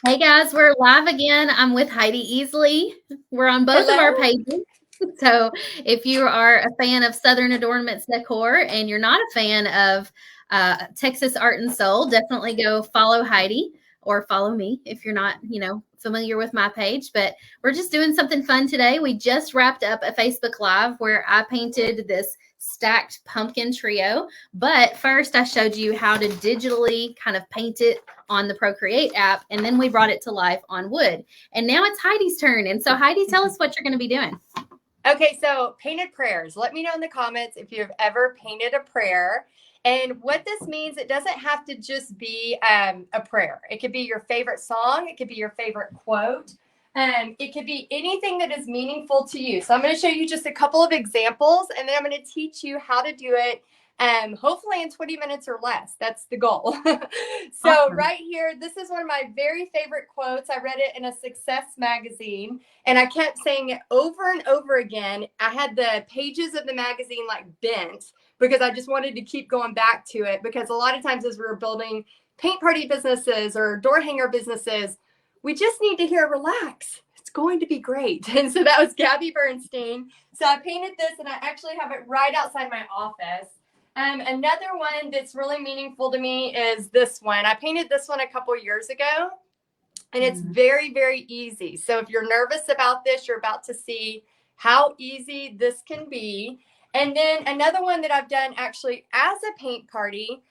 Hey guys, we're live again. I'm with Heidi Easley. We're on both of our Hello. pages. So if you are a fan of Southern Adornments Decor and you're not a fan of Texas Art and Soul, definitely go follow Heidi or follow me if you're not, familiar with my page. But we're just doing something fun today. We just wrapped up a Facebook Live where I painted this stacked pumpkin trio. But first, I showed you how to digitally kind of paint it on the Procreate app, and then we brought it to life on wood. And now it's Heidi's turn. And so, Heidi, tell us what you're going to be doing. Okay, so painted prayers. Let me know in the comments if you've ever painted a prayer. And what this means, it doesn't have to just be a prayer. It could be your favorite song. It could be your favorite quote. It could be anything that is meaningful to you. So I'm going to show you just a couple of examples, and then I'm going to teach you how to do it, hopefully in 20 minutes or less. That's the goal. So Awesome. right here, this is one of my very favorite quotes. I read it in a Success magazine, and I kept saying it over and over again. I had the pages of the magazine like bent because I just wanted to keep going back to it, because a lot of times as we were building paint party businesses or door hanger businesses, we just need to hear relax. It's going to be great. And so that was Gabby Bernstein. So I painted this, and I actually have it right outside my office. Another one that's really meaningful to me is this one. I painted this one a couple years ago, and it's very, very easy. So if you're nervous about this, you're about to see how easy this can be. And then another one that I've done actually as a paint party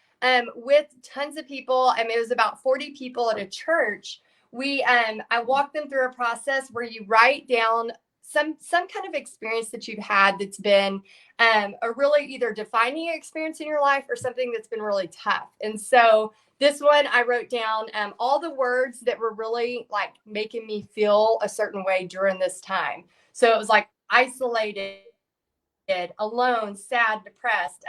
with tons of people. It was about 40 people at a church. I walked them through a process where you write down some kind of experience that you've had that's been a really either defining experience in your life or something that's been really tough. And so this one, I wrote down all the words that were really like making me feel a certain way during this time. So it was like isolated, alone, sad, depressed,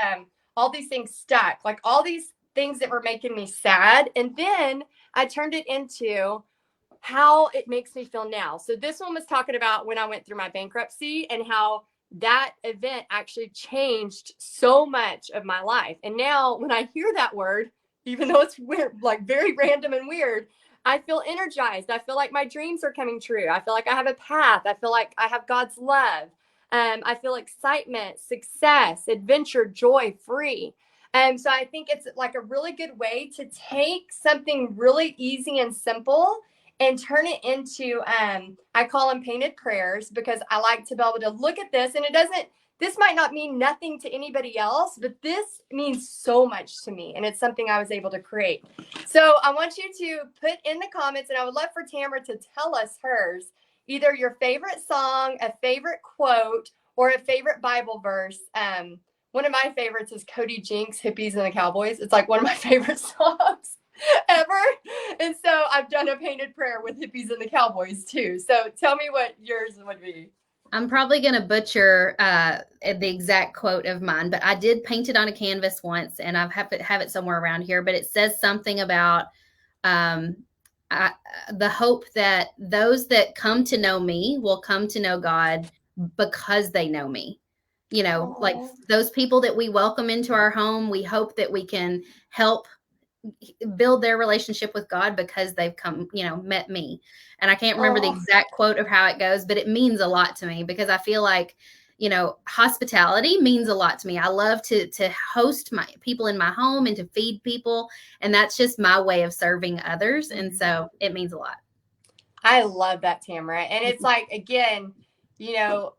all these things stuck, like all these things that were making me sad. And then I turned it into how it makes me feel now. So this one was talking about when I went through my bankruptcy and how that event actually changed so much of my life. And now when I hear that word, even though it's weird, like very random and weird, I feel energized. I feel like my dreams are coming true. I feel like I have a path. I feel like I have God's love. I feel excitement, success, adventure, joy, free. So I think it's like a really good way to take something really easy and simple and turn it into, I call them painted prayers, because I like to be able to look at this, and this might not mean nothing to anybody else, but this means so much to me, and it's something I was able to create. So I want you to put in the comments, and I would love for Tamara to tell us hers, either your favorite song, a favorite quote, or a favorite Bible verse. One of my favorites is Cody Jinks, Hippies and the Cowboys. It's like one of my favorite songs ever. And so I've done a painted prayer with Hippies and the Cowboys too. So tell me what yours would be. I'm probably going to butcher the exact quote of mine, but I did paint it on a canvas once, and I have it somewhere around here. But it says something about um, the hope that those that come to know me will come to know God because they know me. Like those people that we welcome into our home, we hope that we can help build their relationship with God because they've come, met me. And I can't remember the exact quote of how it goes, but it means a lot to me because I feel like, hospitality means a lot to me. I love to host my people in my home and to feed people. And that's just my way of serving others. And so it means a lot. I love that, Tamara. And it's like, again,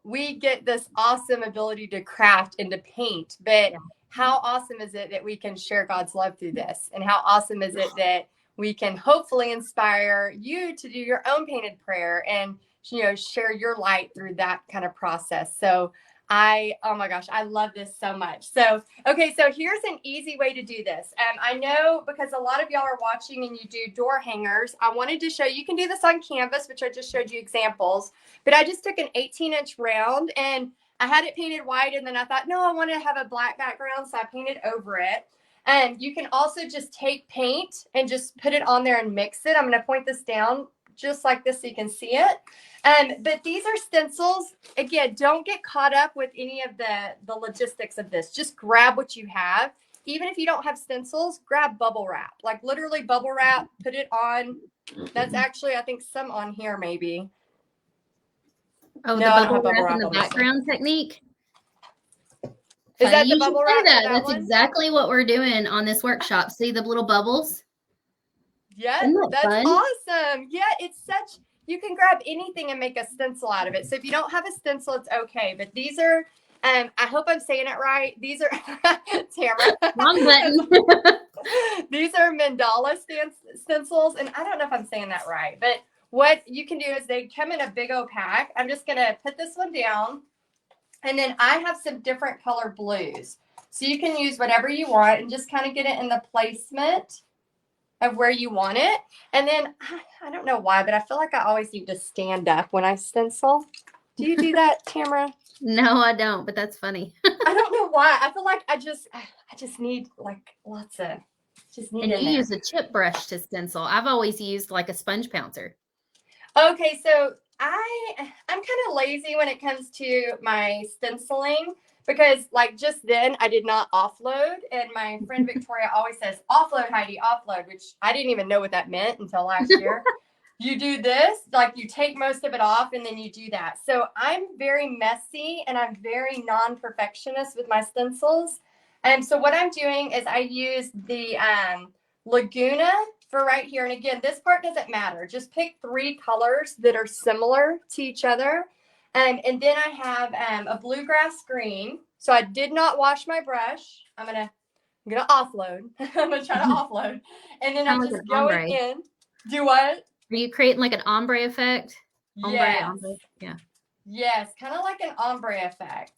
we get this awesome ability to craft and to paint, but how awesome is it that we can share God's love through this? And how awesome is it that we can hopefully inspire you to do your own painted prayer and, share your light through that kind of process. So oh my gosh, I love this so much. So, okay, so here's an easy way to do this. I know because a lot of y'all are watching and you do door hangers. I wanted to show you can do this on canvas, which I just showed you examples, but I just took an 18-inch round and I had it painted white, and then I thought, no, I want to have a black background, so I painted over it. And you can also just take paint and just put it on there and mix it. I'm going to point this down just like this so you can see it. But these are stencils. Again, don't get caught up with any of the logistics of this. Just grab what you have. Even if you don't have stencils, grab bubble wrap. Like literally bubble wrap, put it on That's actually, I think, some on here maybe. Oh, No, the I don't bubble have bubble wrap in wrap the on this one. background technique. Is Funny that the you should bubble say wrap for that. that That's one? exactly what we're doing on this workshop. See the little bubbles? Yeah, Isn't that that's fun? awesome. Yeah, it's such, you can grab anything and make a stencil out of it. So if you don't have a stencil, it's okay. But these are, I hope I'm saying it right. These are, Tamara. Wrong button. These are mandala stencils. And I don't know if I'm saying that right. But what you can do is they come in a big old pack. I'm just going to put this one down. And then I have some different color blues. So you can use whatever you want and just kind of get it in the placement of where you want it. And then I don't know why, but I feel like I always need to stand up when I stencil. Do you do that, Tamara? No, I don't, but that's funny. I don't know why. I feel like I just need like lots of just need And in you there. use a chip brush to stencil. I've always used like a sponge pouncer. Okay, so I'm kind of lazy when it comes to my stenciling because like just then I did not offload, and my friend Victoria always says offload, Heidi, offload, which I didn't even know what that meant until last year. You do this, like you take most of it off and then you do that. So I'm very messy and I'm very non-perfectionist with my stencils. And so what I'm doing is I use the Laguna for right here. And again, this part doesn't matter. Just pick 3 colors that are similar to each other. And then I have a bluegrass green. So I did not wash my brush. I'm gonna offload. I'm gonna try to offload. And then I'm Kind of like just an going ombre. in. Do what? Are you creating like an ombre effect? Yes. Ombre. Yeah. Yes, kind of like an ombre effect.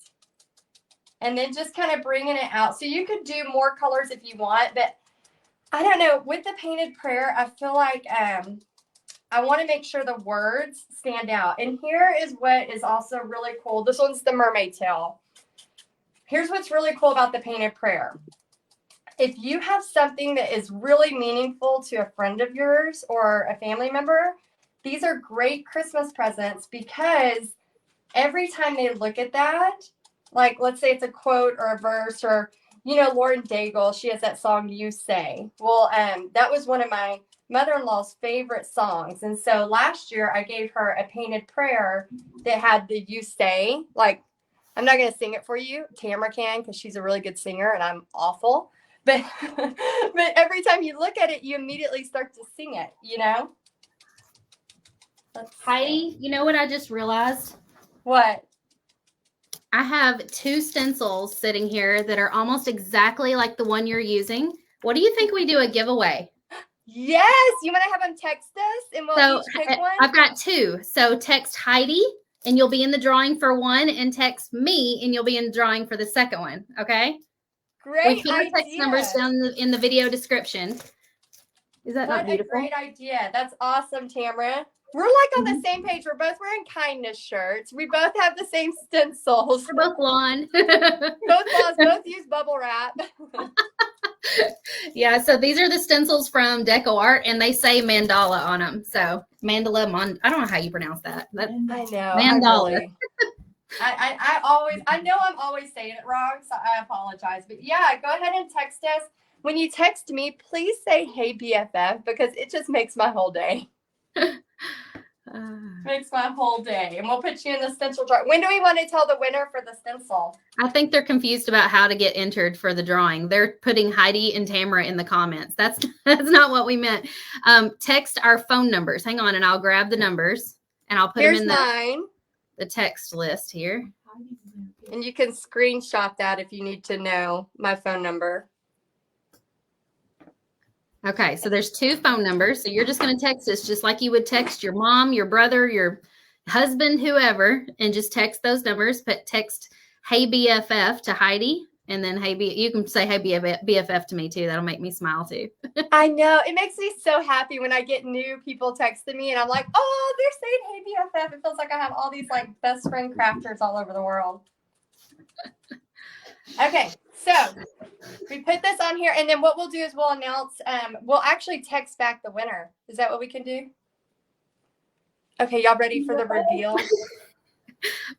And then just kind of bringing it out. So you could do more colors if you want, but I don't know. With the painted prayer, I feel like I want to make sure the words stand out. And here is what is also really cool. This one's the mermaid tail. Here's what's really cool about the painted prayer. If you have something that is really meaningful to a friend of yours or a family member, these are great Christmas presents because every time they look at that, like let's say it's a quote or a verse, or Lauren Daigle, she has that song You Say. Well, that was one of my mother-in-law's favorite songs. And so last year I gave her a painted prayer that had the You Say. Like, I'm not going to sing it for you. Tamara can, because she's a really good singer and I'm awful. But but every time you look at it, you immediately start to sing it, Heidi, you know what I just realized? What? I have 2 stencils sitting here that are almost exactly like the one you're using. What do you think we do a giveaway? Yes, you want to have them text us and we'll each pick one? I've got 2. So text Heidi and you'll be in the drawing for one, and text me and you'll be in the drawing for the second one. Okay? Great We put our text numbers down in the video description. Is that not beautiful? What a great idea. That's awesome, Tamara. We're like on the same page. We're both wearing kindness shirts. We both have the same stencils. We're both blonde. both use bubble wrap. Yeah, so these are the stencils from Deco Art, and they say mandala on them. So mandala, I don't know how you pronounce that. I know. Mandala. I know I'm always saying it wrong, so I apologize. But yeah, go ahead and text us. When you text me, please say, "Hey BFF," because it just makes my whole day. Makes my whole day. And we'll put you in the stencil drawer. When do we want to tell the winner for the stencil? I think they're confused about how to get entered for the drawing. They're putting Heidi and Tamara in the comments. That's not what we meant. Text our phone numbers. Hang on, and I'll grab the numbers and I'll put them in the text list here. And you can screenshot that if you need to know my phone number. Okay, so there's 2 phone numbers. So you're just going to text us just like you would text your mom, your brother, your husband, whoever, and just text those numbers. But text "Hey BFF" to Heidi, and then you can say "Hey BFF" to me too. That'll make me smile too. I know. It makes me so happy when I get new people texting me and I'm like, oh, they're saying "Hey BFF." It feels like I have all these like best friend crafters all over the world. Okay, so we put this on here, and then what we'll do is we'll announce, we'll actually text back the winner. Is that what we can do? Okay, y'all ready for the reveal?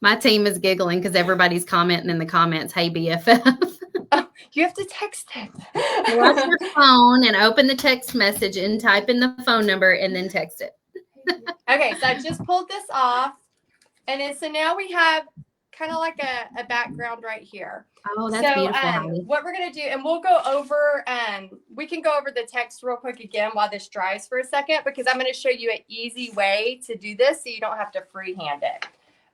My team is giggling because everybody's commenting in the comments, "Hey BFF." Oh, you have to text it. Pull out your phone and open the text message and type in the phone number and then text it. Okay, so I just pulled this off. And then so now we have kind of like a background right here. Oh, that's beautiful, Heidi. What we're going to do, and we'll go over, we can go over the text real quick again while this dries for a second, because I'm going to show you an easy way to do this so you don't have to freehand it.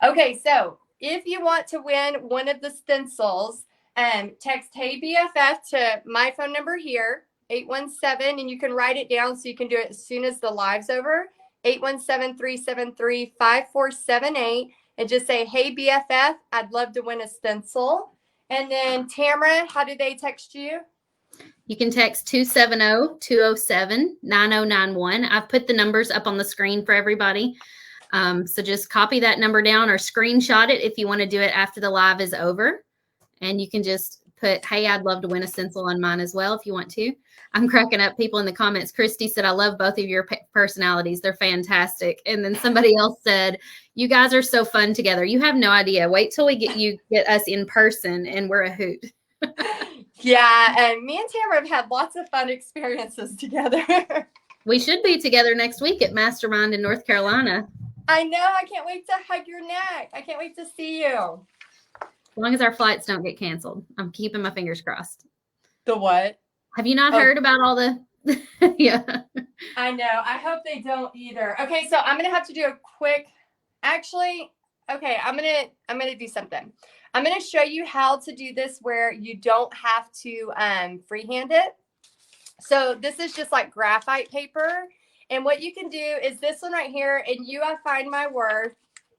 Okay, so if you want to win one of the stencils, text Hey BFF to my phone number here, 817, and you can write it down so you can do it as soon as the live's over, 817-373-5478, and just say, Hey BFF, I'd love to win a stencil. And then Tamara, how do they text you? You can text 270-207-9091. I've put the numbers up on the screen for everybody. So just copy that number down or screenshot it if you want to do it after the live is over. And you can just put, hey, I'd love to win a stencil on mine as well if you want to. I'm cracking up people in the comments. Christy said, I love both of your personalities. They're fantastic. And then somebody else said, you guys are so fun together. You have no idea. Wait till we get us in person and we're a hoot. Yeah, and me and Tamara have had lots of fun experiences together. We should be together next week at Mastermind in North Carolina. I know. I can't wait to hug your neck. I can't wait to see you. As long as our flights don't get canceled. I'm keeping my fingers crossed. The what? Have you not heard about all the yeah. I know. I hope they don't either. Okay, so I'm gonna have to do a quick actually, okay, I'm gonna do something. I'm gonna show you how to do this where you don't have to freehand it. So this is just like graphite paper. And what you can do is this one right here, in you I find my worth.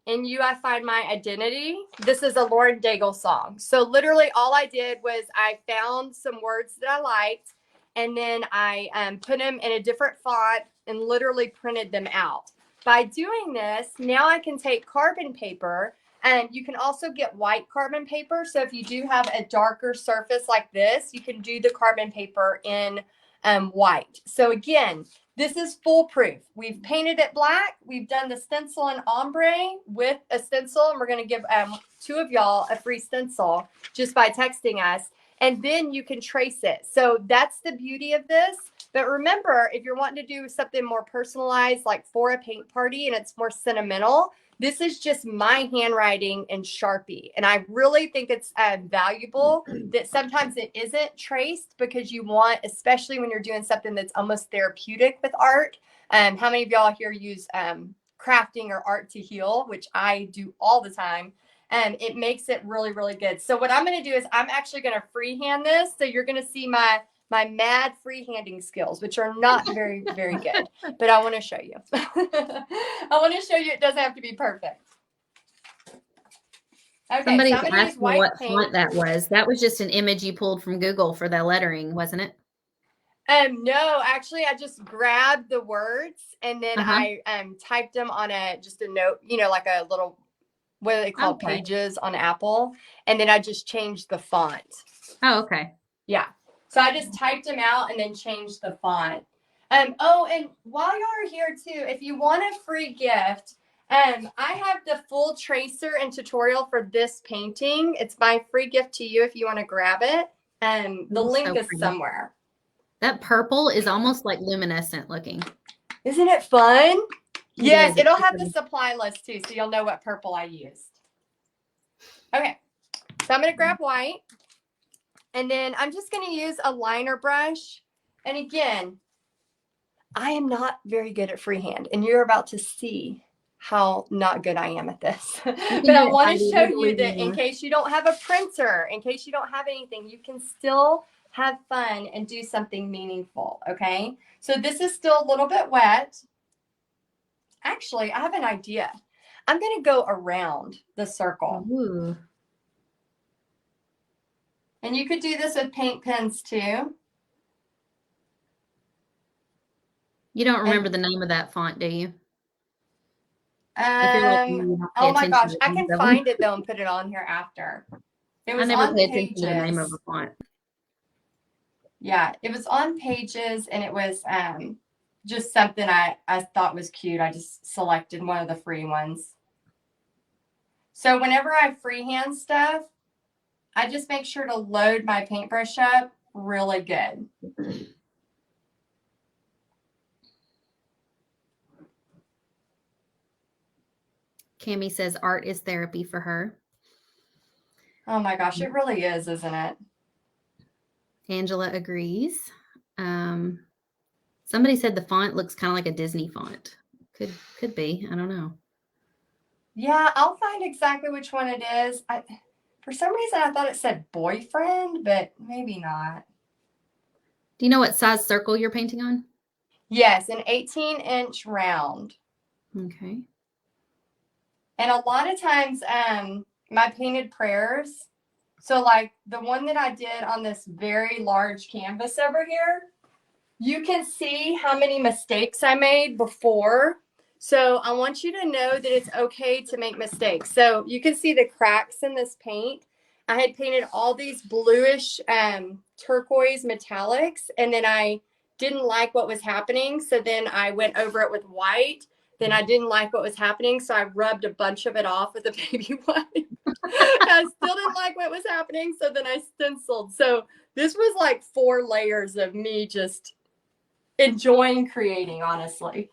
In you, I find my identity. This is a Lauren Daigle song. So literally all I did was I found some words that I liked, and then I put them in a different font and literally printed them out. By doing this, now I can take carbon paper, and you can also get white carbon paper. So if you do have a darker surface like this, you can do the carbon paper in white. So again, this is foolproof. We've painted it black. We've done the stencil and ombre with a stencil, and we're going to give two of y'all a free stencil just by texting us, and then you can trace it. So that's the beauty of this. But remember, if you're wanting to do something more personalized, like for a paint party, and it's more sentimental, this is just my handwriting in Sharpie. And I really think it's valuable that sometimes it isn't traced, because you want, especially when you're doing something that's almost therapeutic with art. How many of y'all here use crafting or art to heal, which I do all the time? It makes it really, really good. So what I'm going to do is I'm actually going to freehand this. So you're going to see my mad freehanding skills, which are not very, very good, but I want to show you. I want to show you it doesn't have to be perfect. Okay, somebody so asked me what font that was. That was just an image you pulled from Google for the lettering, wasn't it? No, actually, I just grabbed the words and then I typed them on just a note, like a little, what are they called, pages on Apple, and then I just changed the font. Oh, okay. Yeah. So I just typed them out and then changed the font. Oh, and while y'all are here too, if you want a free gift, I have the full tracer and tutorial for this painting. It's my free gift to you if you want to grab it. The link is somewhere. That purple is almost like luminescent looking. Isn't it fun? Yes, it'll have the supply list too, so you'll know what purple I used. Okay, so I'm going to grab white. And then I'm just going to use a liner brush. And again, I am not very good at freehand, and you're about to see how not good I am at this. But I want to show you that in case you don't have a printer, in case you don't have anything, you can still have fun and do something meaningful, okay? So this is still a little bit wet. Actually, I have an idea. I'm going to go around the circle. Ooh. And you could do this with paint pens too. You don't remember the name of that font, do you? Oh my gosh, I can find it though and put it on here after. It was on Pages. Attention to the name of a font. Yeah, it was on Pages, and it was just something I thought was cute. I just selected one of the free ones. So whenever I freehand stuff, I just make sure to load my paintbrush up really good. Cami says art is therapy for her. Oh my gosh, it really is, isn't it? Angela agrees. Somebody said the font looks kind of like a Disney font. Could be. I don't know. Yeah, I'll find exactly which one it is. For some reason, I thought it said boyfriend, but maybe not. Do you know what size circle you're painting on? Yes, an 18-inch round. Okay. And a lot of times, my painted prayers, so like the one that I did on this very large canvas over here, you can see how many mistakes I made before. So I want you to know that it's okay to make mistakes. So you can see the cracks in this paint. I had painted all these bluish turquoise metallics, and then I didn't like what was happening. So then I went over it with white. Then I didn't like what was happening. So I rubbed a bunch of it off with a baby wipe. I still didn't like what was happening. So then I stenciled. So this was like 4 layers of me just enjoying creating, honestly.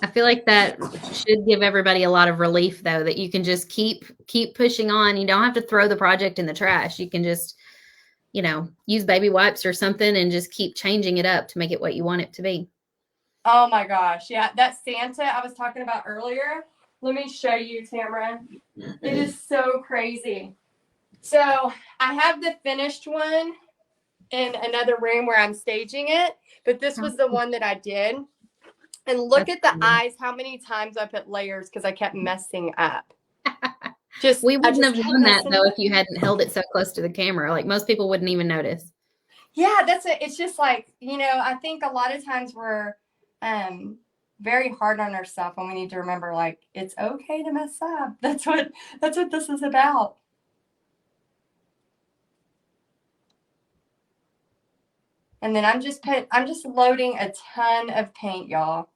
I feel like that should give everybody a lot of relief, though, that you can just keep pushing on. You don't have to throw the project in the trash. You can just, use baby wipes or something and just keep changing it up to make it what you want it to be. Oh my gosh. Yeah, that Santa I was talking about earlier. Let me show you, Tamara. It is so crazy. So I have the finished one in another room where I'm staging it, but this was the one that I did. And look at the eyes, how many times I put layers because I kept messing up. We wouldn't have done that, though, if you hadn't held it so close to the camera. Like, most people wouldn't even notice. Yeah, that's it. It's just like, I think a lot of times we're very hard on ourselves, and we need to remember, like, it's okay to mess up. That's what this is about. And then I'm just loading a ton of paint, y'all.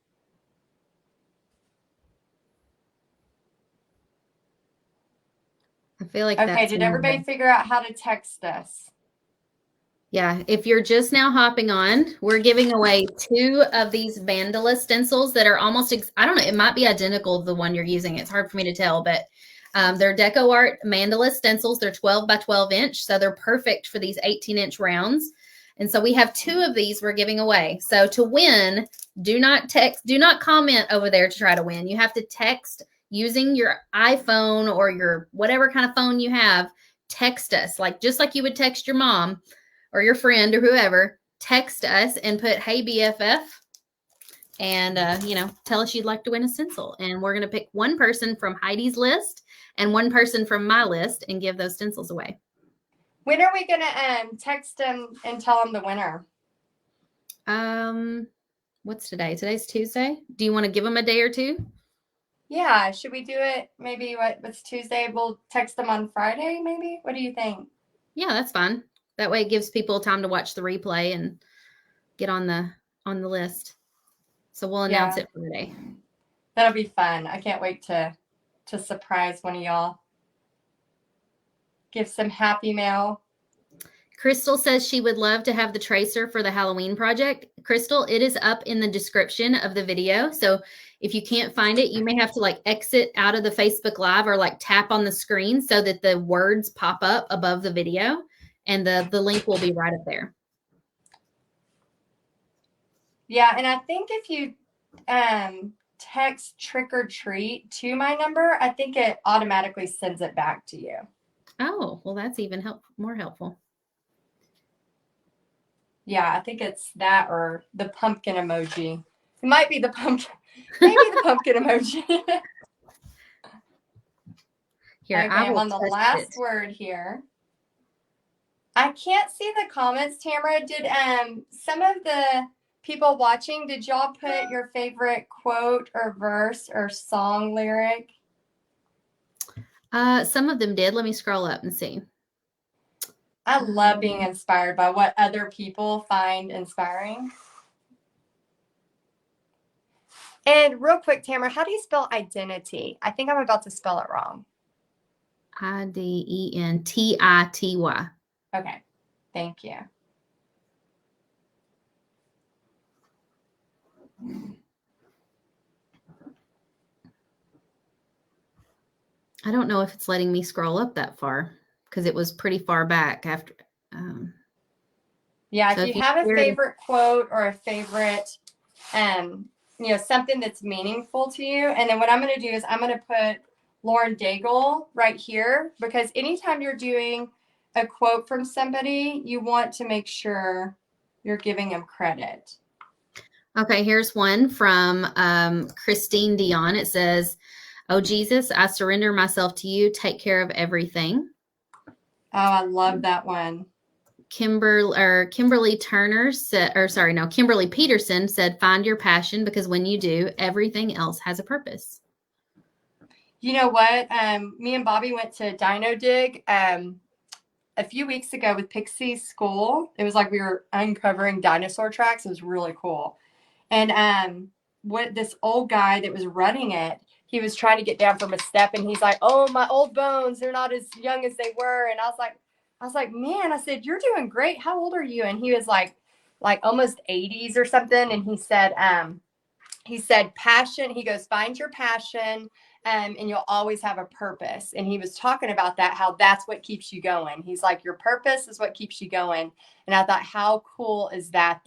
I feel like okay, did everybody figure out how to text us? Yeah, if you're just now hopping on, we're giving away 2 of these mandala stencils that are almost, I don't know, it might be identical to the one you're using. It's hard for me to tell, but they're Deco Art mandala stencils. They're 12 by 12 inch, so they're perfect for these 18-inch rounds. And so we have 2 of these we're giving away. So to win, do not comment over there to try to win. You have to text using your iPhone or your whatever kind of phone you have. Text us, just like you would text your mom or your friend or whoever. Text us and put, "Hey BFF," and tell us you'd like to win a stencil. And we're going to pick one person from Heidi's list and one person from my list and give those stencils away. When are we going to text them and tell them the winner? What's today? Today's Tuesday. Do you want to give them a day or two? Yeah, should we do it maybe what's Tuesday? We'll text them on Friday, maybe? What do you think? Yeah, that's fine. That way it gives people time to watch the replay and get on the list. So we'll announce it for today. That'll be fun. I can't wait to surprise one of y'all. Give some happy mail. Crystal says she would love to have the tracer for the Halloween project. Crystal, it is up in the description of the video. So if you can't find it, you may have to exit out of the Facebook Live or tap on the screen so that the words pop up above the video, and the link will be right up there. Yeah, and I think if you text trick or treat to my number, I think it automatically sends it back to you. Oh, well, that's even more helpful. Yeah, I think it's that or the pumpkin emoji. It might be the pumpkin. Maybe the pumpkin emoji. Here, okay, I'm on the last word here. I can't see the comments, Tamara. Did some of the people watching, did y'all put your favorite quote or verse or song lyric? Some of them did. Let me scroll up and see. I love being inspired by what other people find inspiring. And real quick, Tamara, how do you spell identity? I think I'm about to spell it wrong. Identity. Okay. Thank you. I don't know if it's letting me scroll up that far because it was pretty far back after. Yeah, So if you have a favorite quote or a favorite, something that's meaningful to you, and then what I'm going to do is I'm going to put Lauren Daigle right here, because anytime you're doing a quote from somebody, you want to make sure you're giving them credit. Okay, here's one from Christine Dion. It says, "Oh Jesus, I surrender myself to you. Take care of everything." Oh, I love that one. Kimberly Turner said, Kimberly Peterson said, "Find your passion, because when you do, everything else has a purpose." You know what? Me and Bobby went to Dino Dig a few weeks ago with Pixie's school. It was like we were uncovering dinosaur tracks. It was really cool. And what this old guy that was running it, he was trying to get down from a step, and he's like, "Oh, my old bones, they're not as young as they were." And I was like, "Man," I said, "You're doing great. How old are you?" And he was like almost 80s or something. And he said, passion. He goes, "Find your passion, and you'll always have a purpose." And he was talking about that, how that's what keeps you going. He's like, your purpose is what keeps you going. And I thought, how cool is that?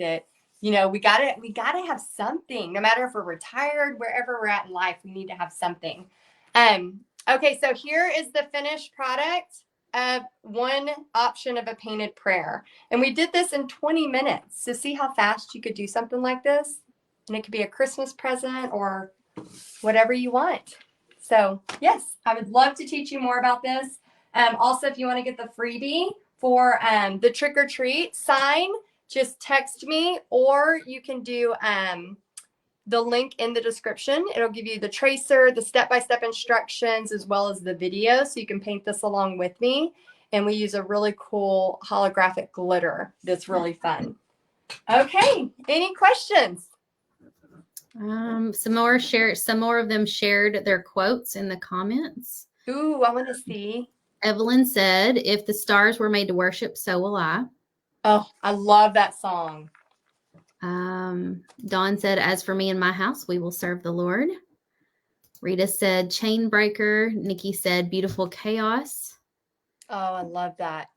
We gotta have something, no matter if we're retired, wherever we're at in life, we need to have something. Okay, so here is the finished product of one option of a painted prayer. And we did this in 20 minutes. So see how fast you could do something like this? And it could be a Christmas present or whatever you want. So yes, I would love to teach you more about this. Also, if you want to get the freebie for the trick or treat sign, just text me, or you can do the link in the description. It'll give you the tracer, the step-by-step instructions, as well as the video, so you can paint this along with me. And we use a really cool holographic glitter that's really fun. Okay, any questions? Some more of them shared their quotes in the comments. Ooh, I want to see. Evelyn said, "If the stars were made to worship, so will I." Oh, I love that song. Dawn said, "As for me and my house, we will serve the Lord." Rita said, "Chain breaker." Nikki said, "Beautiful chaos." Oh, I love that.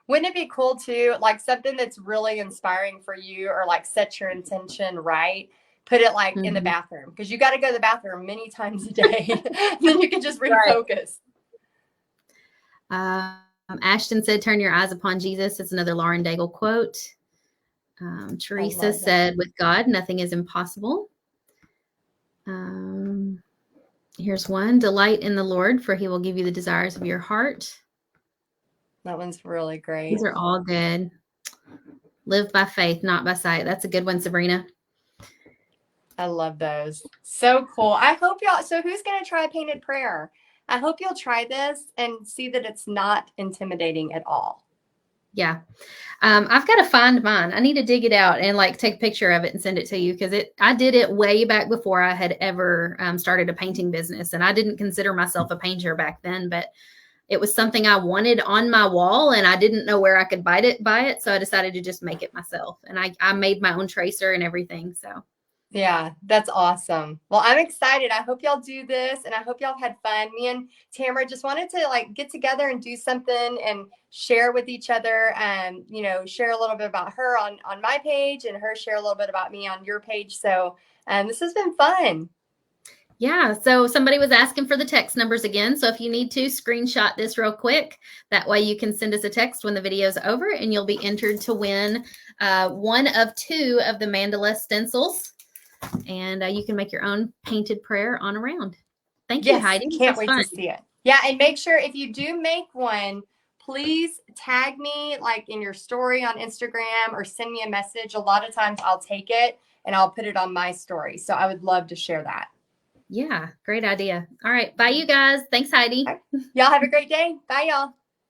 Wouldn't it be cool too, like something that's really inspiring for you, or like set your intention right? Put it like in the bathroom, because you got to go to the bathroom many times a day. Then you can just refocus. Ashton said, "Turn your eyes upon Jesus." It's another Lauren Daigle quote. Teresa said, "With God, nothing is impossible." Here's one: "Delight in the Lord, for he will give you the desires of your heart." That one's really great. These are all good. "Live by faith, not by sight." That's a good one, Sabrina. I love those. So cool. I hope y'all, so who's going to try painted prayer? I hope you'll try this and see that it's not intimidating at all. Yeah. I've got to find mine. I need to dig it out and like take a picture of it and send it to you, because I did it way back before I had ever started a painting business. And I didn't consider myself a painter back then, but it was something I wanted on my wall, and I didn't know where I could buy it. So I decided to just make it myself. And I made my own tracer and everything. So yeah, that's awesome. Well, I'm excited. I hope y'all do this, and I hope y'all had fun. Me and Tamara just wanted to like get together and do something and share with each other, and share a little bit about her on my page, and her share a little bit about me on your page. So this has been fun. yeah, so somebody was asking for the text numbers again. So if you need to, screenshot this real quick. That way you can send us a text when the video is over, and you'll be entered to win one of 2 of the mandala stencils. And you can make your own painted prayer on around. Thank you, Heidi. Can't wait to see it. Yeah, and make sure if you do make one, please tag me like in your story on Instagram, or send me a message. A lot of times I'll take it and I'll put it on my story. So I would love to share that. Yeah, great idea. All right. Bye, you guys. Thanks, Heidi. Y'all have a great day. Bye, y'all.